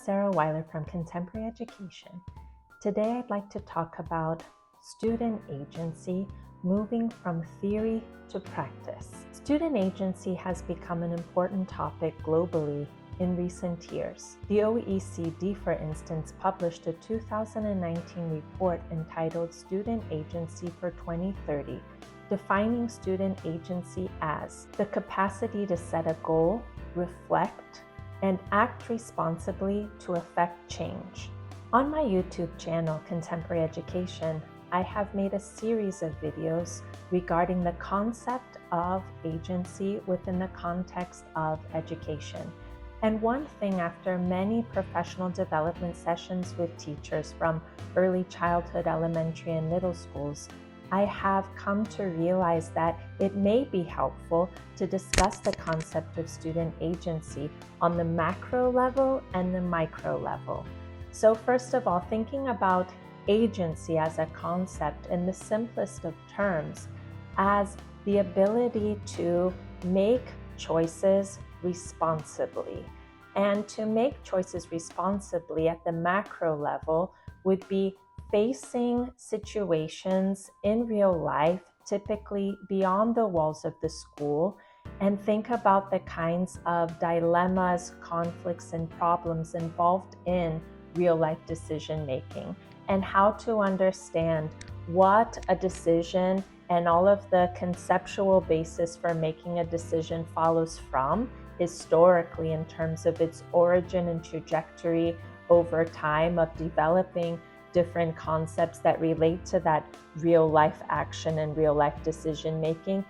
Sarah Weiler from Contemporary Education. Today I'd like to talk about student agency, moving from theory to practice. Student agency has become an important topic globally in recent years. The OECD, for instance, published a 2019 report entitled Student Agency for 2030, defining student agency as the capacity to set a goal, reflect, and act responsibly to affect change. On my YouTube channel, Contemporary Education, I have made a series of videos regarding the concept of agency within the context of education. And one thing, after many professional development sessions with teachers from early childhood, elementary, and middle schools, I have come to realize that it may be helpful to discuss the concept of student agency on the macro level and the micro level. So first of all, thinking about agency as a concept in the simplest of terms as the ability to make choices responsibly. And to make choices responsibly at the macro level would be facing situations in real life, typically beyond the walls of the school, and think about the kinds of dilemmas, conflicts, and problems involved in real life decision making, and how to understand what a decision and all of the conceptual basis for making a decision follows from historically in terms of its origin and trajectory over time of developing different concepts that relate to that real life action and real life decision making,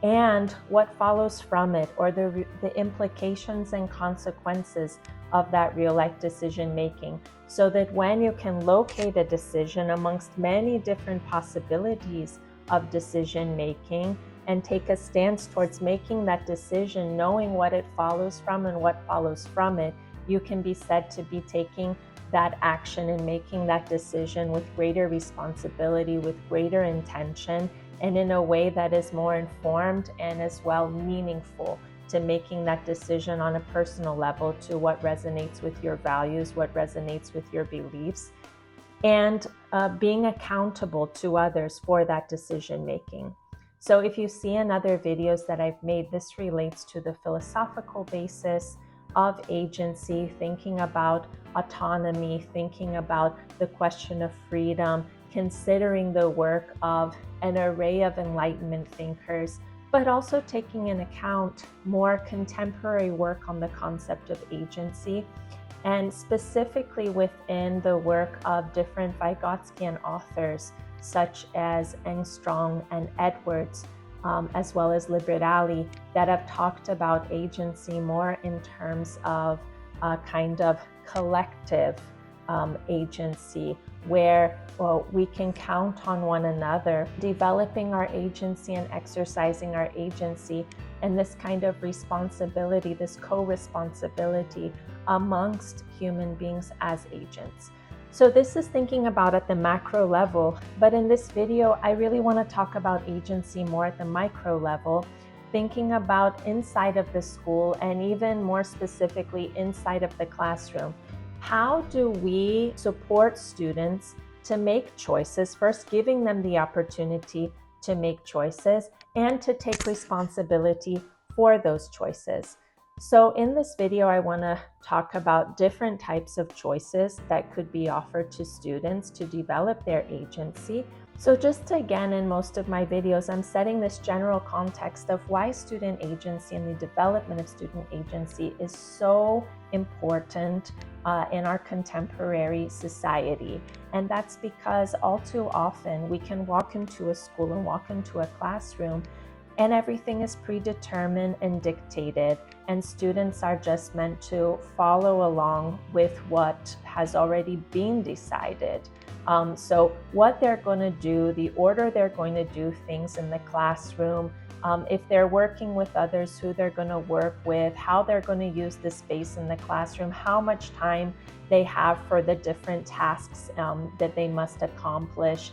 and what follows from it, or the implications and consequences of that real life decision making, so that when you can locate a decision amongst many different possibilities of decision making and take a stance towards making that decision, knowing what it follows from and what follows from it, you can be said to be taking that action and making that decision with greater responsibility, with greater intention, and in a way that is more informed and as well meaningful to making that decision on a personal level to what resonates with your values, what resonates with your beliefs, and being accountable to others for that decision making. So if you see in other videos that I've made, this relates to the philosophical basis of agency, thinking about autonomy, thinking about the question of freedom, considering the work of an array of Enlightenment thinkers, but also taking into account more contemporary work on the concept of agency, and specifically within the work of different Vygotskian authors such as Engström and Edwards, as well as Liberali, that have talked about agency more in terms of a kind of collective agency, where we can count on one another, developing our agency and exercising our agency, and this kind of responsibility, this co-responsibility amongst human beings as agents. So this is thinking about at the macro level, but in this video, I really want to talk about agency more at the micro level, thinking about inside of the school and even more specifically inside of the classroom. How do we support students to make choices, first giving them the opportunity to make choices and to take responsibility for those choices? So in this video, I want to talk about different types of choices that could be offered to students to develop their agency. So just again, in most of my videos, I'm setting this general context of why student agency and the development of student agency is so important in our contemporary society. And that's because all too often we can walk into a school and walk into a classroom and everything is predetermined and dictated, and students are just meant to follow along with what has already been decided. So what they're going to do, the order they're going to do things in the classroom, if they're working with others, who they're going to work with, how they're going to use the space in the classroom, how much time they have for the different tasks that they must accomplish.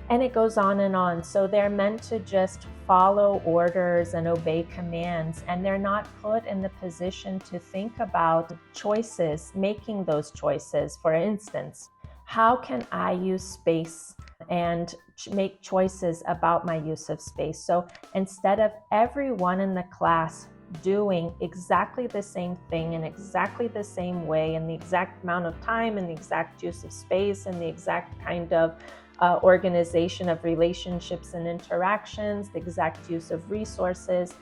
And it goes on and on. So they're meant to just follow orders and obey commands, and they're not put in the position to think about choices, making those choices. For instance, how can I use space and make choices about my use of space? So instead of everyone in the class doing exactly the same thing in exactly the same way, in the exact amount of time, and the exact use of space, and the exact kind of organization of relationships and interactions, the exact use of resources,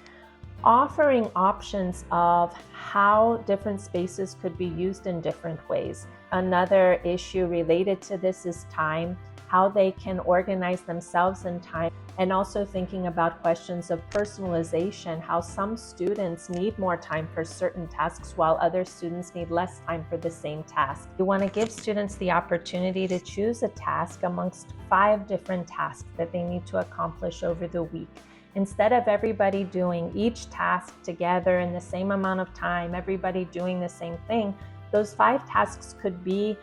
offering options of how different spaces could be used in different ways. Another issue related to this is time, how they can organize themselves in time, and also thinking about questions of personalization, how some students need more time for certain tasks while other students need less time for the same task. You want to give students the opportunity to choose a task amongst 5 different tasks that they need to accomplish over the week. Instead of everybody doing each task together in the same amount of time, everybody doing the same thing, those 5 tasks could be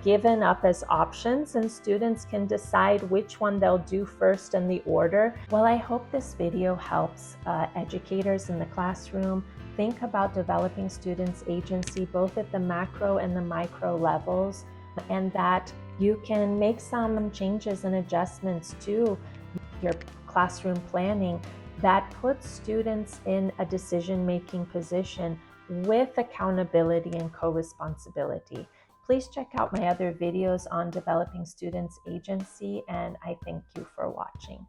given up as options, and students can decide which one they'll do first in the order. Well, I hope this video helps educators in the classroom think about developing students' agency both at the macro and the micro levels, and that you can make some changes and adjustments to your classroom planning that puts students in a decision-making position with accountability and co-responsibility. Please check out my other videos on developing students' agency, and I thank you for watching.